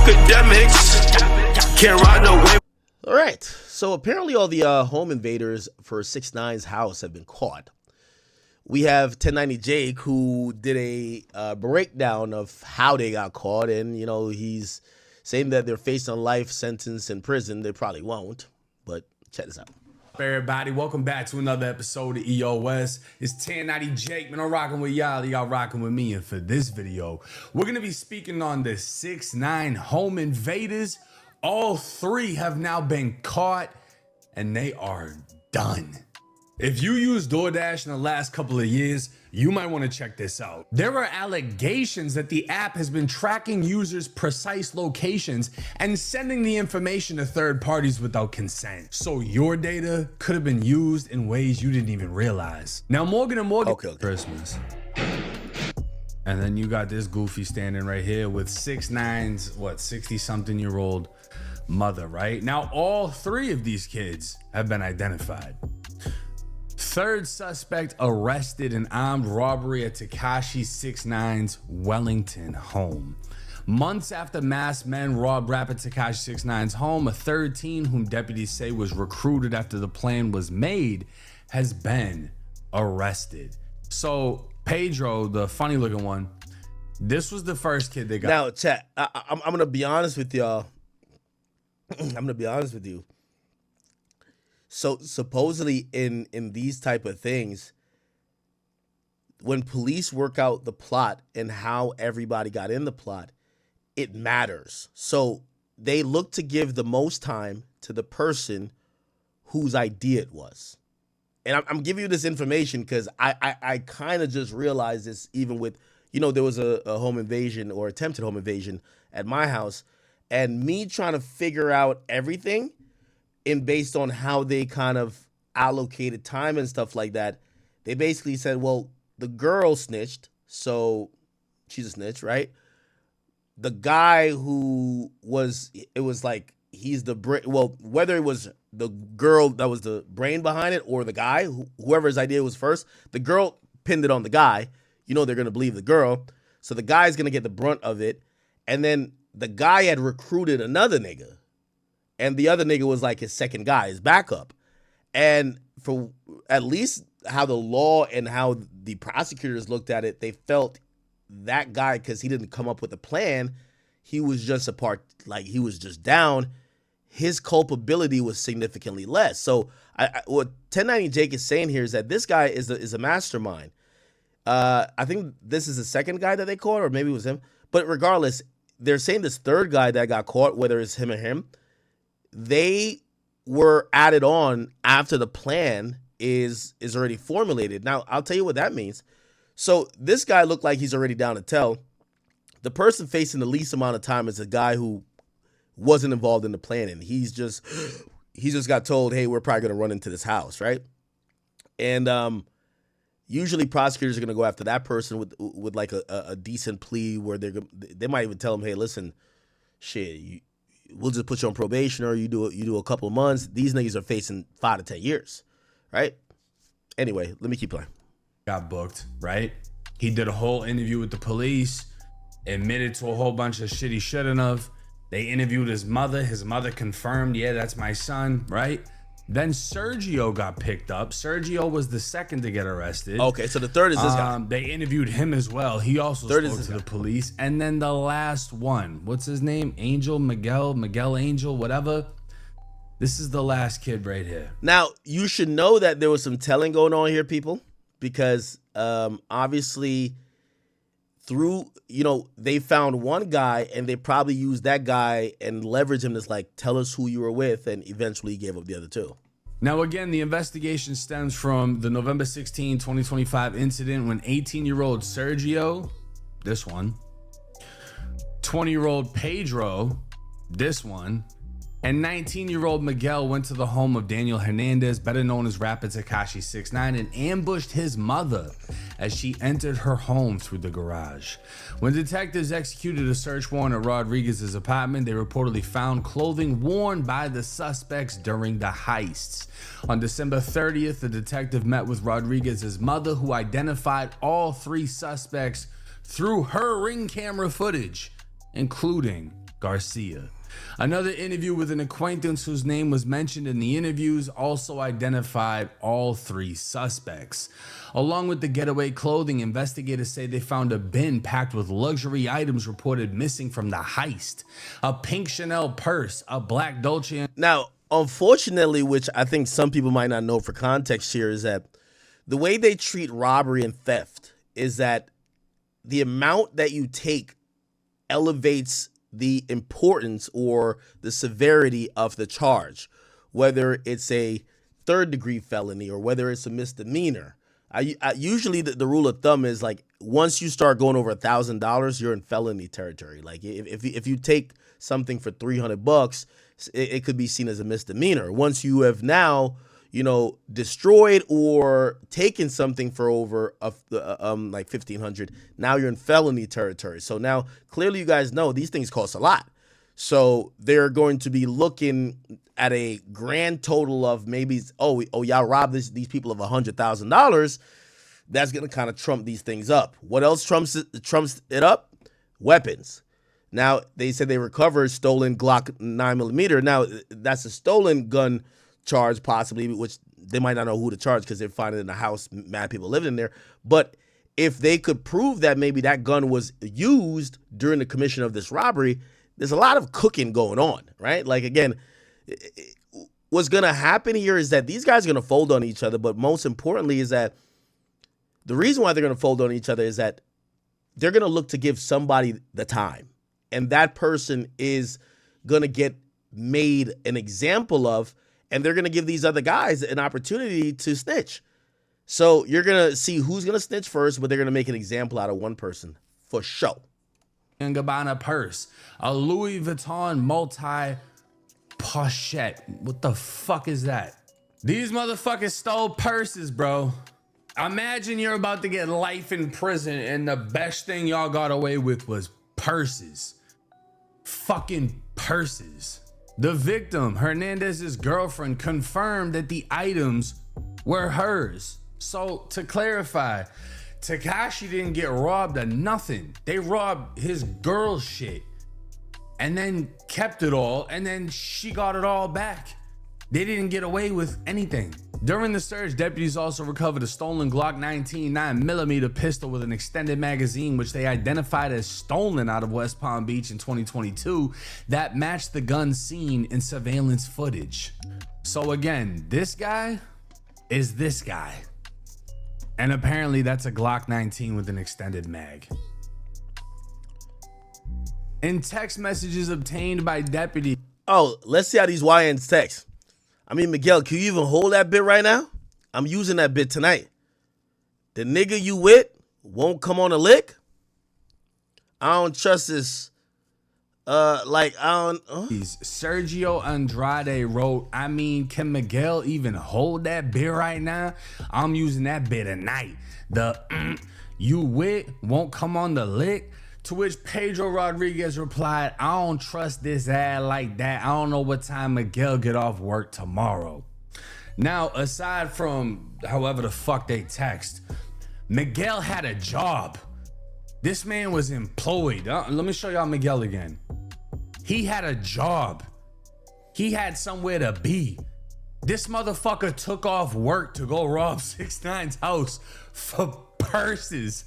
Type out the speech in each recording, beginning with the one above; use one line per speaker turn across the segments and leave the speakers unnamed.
Akademiks can't ride no wave.
All right, so apparently all the home invaders for 6ix9ine's house have been caught. We have 1090 Jake, who did a breakdown of how they got caught, and he's saying that they're facing a life sentence in prison. They probably won't, but check this out.
Everybody, welcome back to another episode of EOS. It's 1090 Jake, man. I'm rocking with y'all rocking with me. And for this video, we're gonna be speaking on the 6ix9ine home invaders. All three have now been caught and they are done. If you use DoorDash in the last couple of years, you might want to check this out. There are allegations that the app has been tracking users' precise locations and sending the information to third parties without consent. So your data could have been used in ways you didn't even realize. Now, Morgan & Morgan,
Okay.
Christmas. And then you got this goofy standing right here with 6ix9ine's, 60-something-year-old mother, right? Now, all three of these kids have been identified. Third suspect arrested in armed robbery at Tekashi 6ix9ine's Wellington home. Months after masked men robbed rapper Tekashi 6ix9ine's home, a third teen whom deputies say was recruited after the plan was made has been arrested. So Pedro, the funny looking one, this was the first kid they got.
Now, chat, I'm going to be honest with y'all. I'm going to be honest with you. So supposedly in these type of things, when police work out the plot and how everybody got in the plot, it matters. So they look to give the most time to the person whose idea it was. And I'm giving you this information because I kind of just realized this even with, there was a home invasion or attempted home invasion at my house, and me trying to figure out everything and based on how they kind of allocated time and stuff like that, they basically said, well, the girl snitched, so she's a snitch, right? The guy who was, it was like, he's the brain, well, whether it was the girl that was the brain behind it or the guy, whoever's idea was first, the girl pinned it on the guy. They're going to believe the girl. So the guy's going to get the brunt of it. And then the guy had recruited another nigga. And the other nigga was like his second guy, his backup. And for at least how the law and how the prosecutors looked at it, they felt that guy, because he didn't come up with a plan, he was just a part, like he was just down, his culpability was significantly less. So what 1090 Jake is saying here is that this guy is a mastermind. I think this is the second guy that they caught, or maybe it was him. But regardless, they're saying this third guy that got caught, whether it's him or him, they were added on after the plan is already formulated. Now, I'll tell you what that means. So this guy looked like he's already down to tell. The person facing the least amount of time is a guy who wasn't involved in the planning. He just got told, hey, we're probably going to run into this house, right? And usually prosecutors are going to go after that person with like a decent plea where they might even tell him, hey, listen, shit, we'll just put you on probation, or you do a couple of months. These niggas are facing 5 to 10 years, right? Anyway, let me keep playing.
Got booked, right? He did a whole interview with the police, admitted to a whole bunch of shit he shouldn't have. They interviewed his mother. His mother confirmed, yeah, that's my son, right? Then Sergio got picked up. Sergio was the second to get arrested.
Okay, so the third is this guy.
They interviewed him as well. He also spoke to the police. And then the last one, what's his name? Miguel Angel, whatever. This is the last kid right here.
Now, you should know that there was some telling going on here, people, because obviously through, they found one guy and they probably used that guy and leveraged him to like, tell us who you were with, and eventually gave up the other two.
Now, again, the investigation stems from the November 16, 2025 incident when 18-year-old Sergio, this one, 20-year-old Pedro, this one, and 19-year-old Miguel went to the home of Daniel Hernandez, better known as rapper Tekashi 6ix9ine, and ambushed his mother as she entered her home through the garage. When detectives executed a search warrant at Rodriguez's apartment, they reportedly found clothing worn by the suspects during the heists. On December 30th, the detective met with Rodriguez's mother, who identified all three suspects through her Ring camera footage, including Garcia. Another interview with an acquaintance whose name was mentioned in the interviews also identified all three suspects. Along with the getaway clothing, investigators say they found a bin packed with luxury items reported missing from the heist. A pink Chanel purse, a black Dolce.
Now, unfortunately, which I think some people might not know for context here, is that the way they treat robbery and theft is that the amount that you take elevates the importance or the severity of the charge, whether it's a third-degree felony or whether it's a misdemeanor. I usually the rule of thumb is like once you start going over $1,000, you're in felony territory. Like if you take something for $300, it could be seen as a misdemeanor. Once you have now, destroyed or taken something for over like $1,500, now you're in felony territory. So now clearly you guys know these things cost a lot. So they're going to be looking at a grand total of maybe, y'all robbed these people of $100,000. That's going to kind of trump these things up. What else trumps it up? Weapons. Now, they said they recovered stolen Glock 9mm. Now, that's a stolen gun charge possibly, which they might not know who to charge because they're finding it in the house, mad people living in there. But if they could prove that maybe that gun was used during the commission of this robbery, there's a lot of cooking going on, right? Like, again, what's going to happen here is that these guys are going to fold on each other. But most importantly is that the reason why they're going to fold on each other is that they're going to look to give somebody the time. And that person is going to get made an example of, and they're going to give these other guys an opportunity to snitch. So you're going to see who's going to snitch first, but they're going to make an example out of one person for sure.
And Gabbana purse, a Louis Vuitton multi-pochette. What the fuck is that? These motherfuckers stole purses, bro. Imagine you're about to get life in prison and the best thing y'all got away with was purses. Fucking purses. The victim, Hernandez's girlfriend, confirmed that the items were hers. So to clarify, Tekashi didn't get robbed of nothing. They robbed his girl's shit and then kept it all, and then she got it all back. They didn't get away with anything. During the search, deputies also recovered a stolen Glock 9mm pistol with an extended magazine, which they identified as stolen out of West Palm Beach in 2022, that matched the gun seen in surveillance footage. So again, this guy is this guy. And apparently that's a Glock 19 with an extended mag. In text messages obtained by deputy.
Oh, let's see how these YNs text. I mean, Miguel, can you even hold that bit right now? I'm using that bit tonight. The nigga you with won't come on a lick? I don't trust this.
Sergio Andrade wrote, I mean, can Miguel even hold that bit right now? I'm using that bit tonight. The you with won't come on the lick? To which Pedro Rodriguez replied, I don't trust this ad like that. I don't know what time Miguel get off work tomorrow. Now, aside from however the fuck they text, Miguel had a job. This man was employed. Let me show y'all Miguel again. He had a job. He had somewhere to be. This motherfucker took off work to go rob 6ix9ine's house for purses.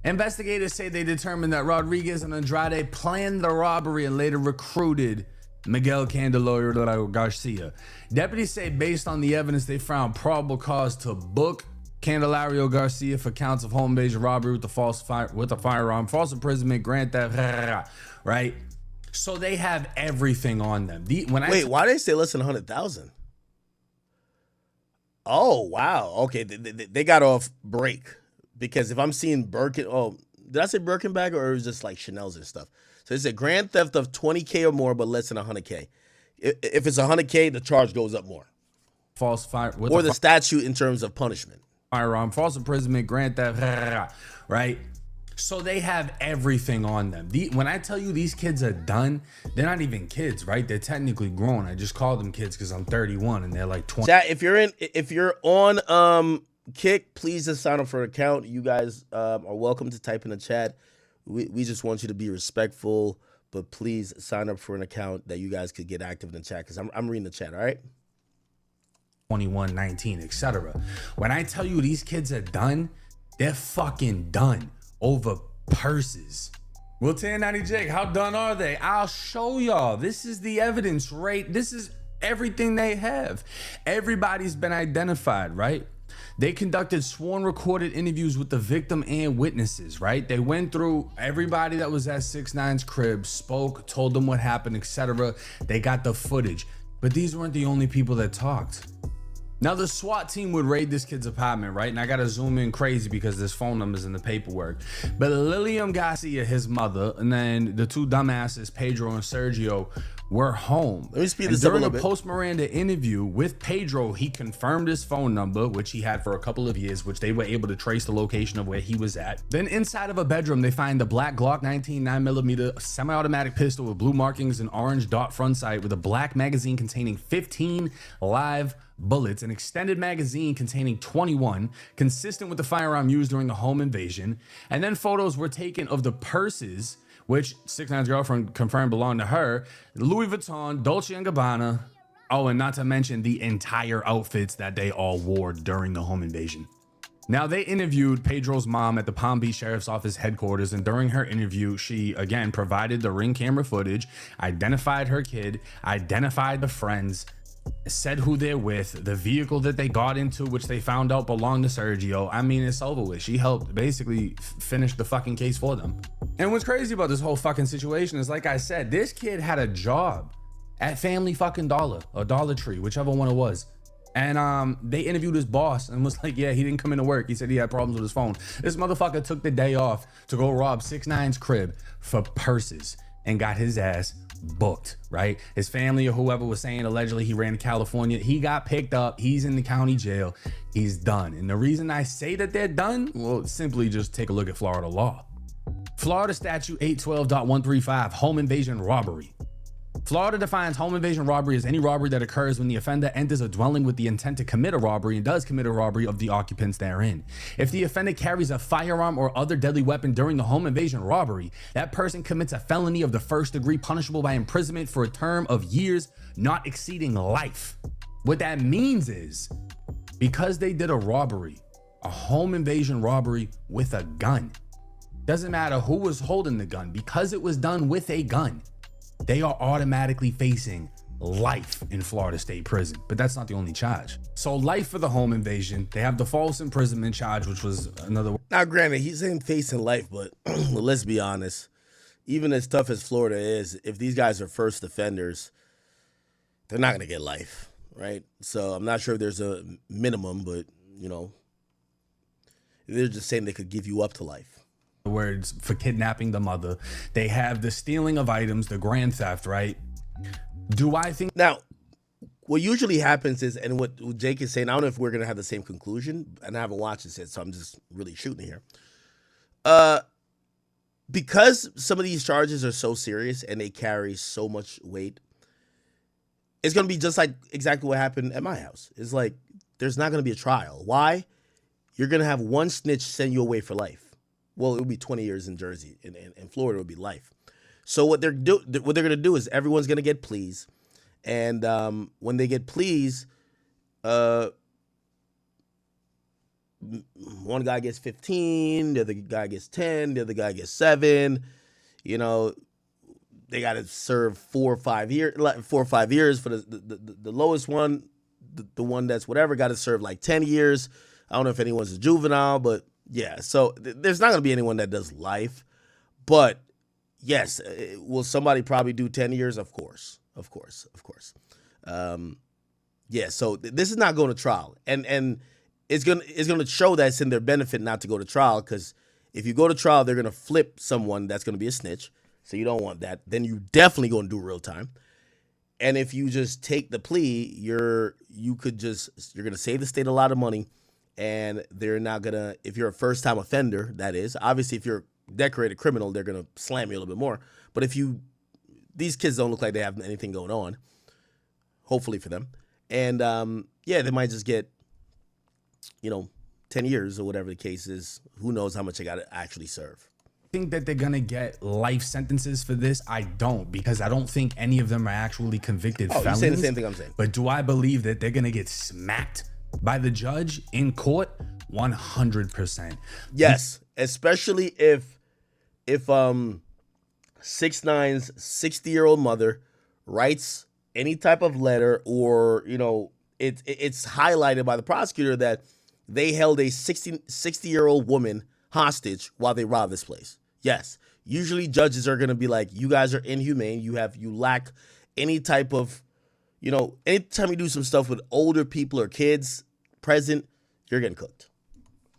Investigators say they determined that Rodriguez and Andrade planned the robbery and later recruited Miguel Candelario Garcia. Deputies say based on the evidence, they found probable cause to book Candelario Garcia for counts of home invasion, robbery with a firearm, false imprisonment, grand theft, right? So they have everything on them.
Why they say less than 100,000? Oh, wow. Okay, they got off break. Because if I'm seeing Birkin, did I say Birkin bag or it was just like Chanel's and stuff? So it's a grand theft of 20K or more, but less than 100K. If it's 100K, the charge goes up more.
False fire with
or the statute in terms of punishment.
Firearm, false imprisonment, grand theft, right? So they have everything on them. When I tell you these kids are done, they're not even kids, right? They're technically grown. I just call them kids because I'm 31 and they're like 20.
Chat, if you're on Kick, please just sign up for an account. You guys are welcome to type in the chat. We just want you to be respectful, but please sign up for an account that you guys could get active in the chat because I'm reading the chat. All right.
21, 19, etc. When I tell you these kids are done, they're fucking done over purses. Well, 1090 Jake, how done are they? I'll show y'all. This is the evidence, right? This is everything they have. Everybody's been identified, right? They conducted sworn recorded interviews with the victim and witnesses, right? They went through everybody that was at 6ix9ine's crib, spoke, told them what happened, etc. They got the footage, but these weren't the only people that talked. Now, the SWAT team would raid this kid's apartment, right? And I gotta zoom in crazy because there's phone numbers in the paperwork. But Lilian Garcia, his mother, and then the two dumbasses, Pedro and Sergio, were home.
Let me speed this up a little bit.
During a post-Miranda interview with Pedro, he confirmed his phone number, which he had for a couple of years, which they were able to trace the location of where he was at. Then inside of a bedroom, they find the black Glock 19 9mm semi-automatic pistol with blue markings and orange dot front sight with a black magazine containing 15 live bullets, an extended magazine containing 21, consistent with the firearm used during the home invasion. And then photos were taken of the purses, which 6ix9ine's girlfriend confirmed belonged to her, Louis Vuitton, Dolce & Gabbana, oh, and not to mention the entire outfits that they all wore during the home invasion. Now, they interviewed Pedro's mom at the Palm Beach Sheriff's Office headquarters, and during her interview, she, again, provided the Ring camera footage, identified her kid, identified the friends, said who they're with, the vehicle that they got into, which they found out belonged to Sergio. I mean, it's over with. She helped basically finish the fucking case for them. And what's crazy about this whole fucking situation is, like I said, this kid had a job at Family fucking Dollar or Dollar Tree, whichever one it was. And they interviewed his boss and was like, yeah, he didn't come into work. He said he had problems with his phone. This motherfucker took the day off to go rob 6ix9ine's crib for purses and got his ass booked, right? His family or whoever was saying allegedly he ran to California. He got picked up. He's in the county jail. He's done. And the reason I say that they're done, well, simply just take a look at Florida law. Florida statute 812.135, home invasion robbery. Florida defines home invasion robbery as any robbery that occurs when the offender enters a dwelling with the intent to commit a robbery and does commit a robbery of the occupants therein. If the offender carries a firearm or other deadly weapon during the home invasion robbery, that person commits a felony of the first degree punishable by imprisonment for a term of years not exceeding life. What that means is, because they did a robbery, a home invasion robbery with a gun, doesn't matter who was holding the gun, because it was done with a gun, they are automatically facing life in Florida State Prison. But that's not the only charge. So life for the home invasion. They have the false imprisonment charge, which was another.
Now, granted, he's saying facing life, but let's be honest. Even as tough as Florida is, if these guys are first offenders, they're not going to get life, right? So I'm not sure if there's a minimum, but, you know, they're just saying they could give you up to life.
Words for kidnapping the mother. They have the stealing of items, the grand theft, right? Do I think
now what usually happens is, and what Jake is saying, I don't know if we're gonna have the same conclusion, and I haven't watched this yet, so I'm just really shooting here. Because some of these charges are so serious and they carry so much weight, it's gonna be just like exactly what happened at my house. It's like there's not gonna be a trial. Why? You're gonna have one snitch send you away for life. Well, it would be 20 years in Jersey. In Florida, it would be life. So what they're going to do is everyone's going to get pleas. And when they get pleas, one guy gets 15, the other guy gets 10, the other guy gets 7. You know, they got to serve 4 or 5 years for the lowest one. The one that's whatever got to serve like 10 years. I don't know if anyone's a juvenile, but yeah, so there's not going to be anyone that does life, but yes, will somebody probably do 10 years? Of course. Yeah, so this is not going to trial, and it's going to show that it's in their benefit not to go to trial, because if you go to trial, they're going to flip someone that's going to be a snitch, so you don't want that. Then you definitely going to do real time. And if you just take the plea, you're going to save the state a lot of money. And they're not going to, if you're a first-time offender, that is. Obviously, if you're a decorated criminal, they're going to slam you a little bit more. But these kids don't look like they have anything going on, hopefully for them. And, yeah, they might just get, 10 years or whatever the case is. Who knows how much they got to actually serve.
think that they're gonna get life sentences for this? I don't, because I don't think any of them are actually convicted felons.
You're saying the same thing I'm saying.
But do I believe that they're gonna get smacked by the judge in court? 100%.
Yes, especially if 6ix9ine's 60-year-old mother writes any type of letter, or it's highlighted by the prosecutor that they held a 60-year-old woman hostage while they robbed this place. Yes, usually judges are gonna be like, you guys are inhumane. You lack any type of, anytime you do some stuff with older people or kids present, you're getting cooked.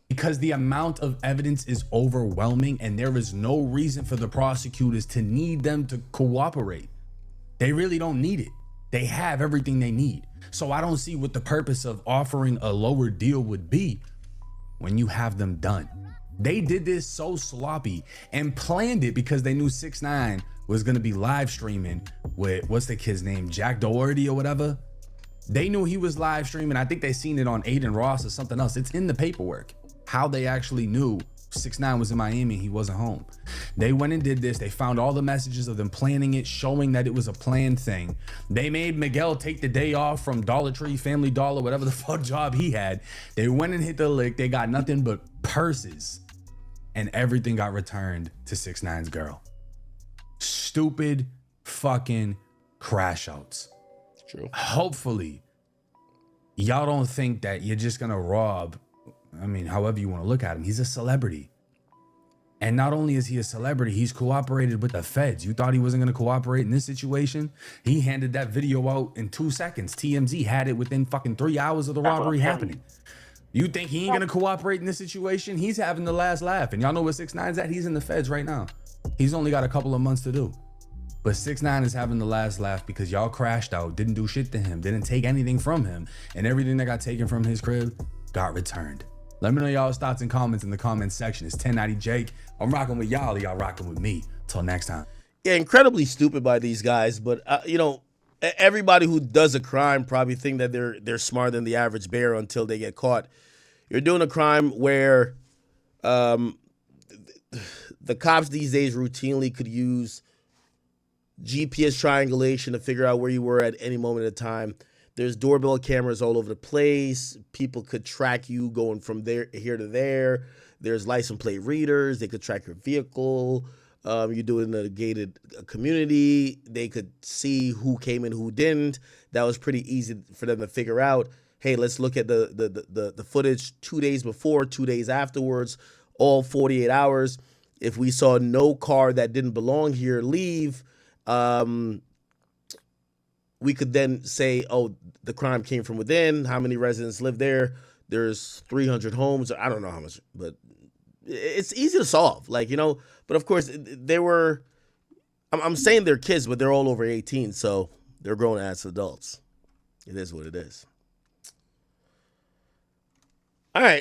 Because the amount of evidence is overwhelming, and there is no reason for the prosecutors to need them to cooperate. They really don't need it. They have everything they need. So I don't see what the purpose of offering a lower deal would be when you have them done. They did this so sloppy and planned it because they knew 6ix9ine was gonna be live streaming with, what's the kid's name, Jack Doherty or whatever. They knew he was live streaming. I think they seen it on Aiden Ross or something else. It's in the paperwork how they actually knew 6ix9ine was in Miami and he wasn't home. They went and did this. They found all the messages of them planning it, showing that it was a planned thing. They made Miguel take the day off from Dollar Tree, Family Dollar, whatever the fuck job he had. They went and hit the lick. They got nothing but purses, and everything got returned to 6ix9ine's girl. Stupid fucking crash outs.
True.
Hopefully, y'all don't think that you're just gonna rob. I mean, however you want to look at him, he's a celebrity. And not only is he a celebrity, he's cooperated with the feds. You thought he wasn't going to cooperate in this situation? He handed that video out in 2 seconds. TMZ had it within fucking 3 hours of the robbery happening. You think he ain't going to cooperate in this situation? He's having the last laugh. And y'all know where 6ix9ine's at? He's in the feds right now. He's only got a couple of months to do. But 6ix9ine is having the last laugh because y'all crashed out, didn't do shit to him, didn't take anything from him. And everything that got taken from his crib got returned. Let me know y'all's thoughts and comments in the comments section. It's 1090 Jake. I'm rocking with y'all. Y'all rocking with me. Till next time.
Yeah, incredibly stupid by these guys. But, everybody who does a crime probably think that they're smarter than the average bear until they get caught. You're doing a crime where the cops these days routinely could use GPS triangulation to figure out where you were at any moment of time. There's doorbell cameras all over the place. People could track you going from here to there. There's license plate readers. They could track your vehicle. You're doing a gated community. They could see who came in, who didn't. That was pretty easy for them to figure out. Hey, let's look at the footage 2 days before, 2 days afterwards, all 48 hours. If we saw no car that didn't belong here leave, we could then say, oh, the crime came from within. How many residents live there? There's 300 homes. I don't know how much, but it's easy to solve. But of course, I'm saying they're kids, but they're all over 18, so they're grown as adults. It is what it is. All right.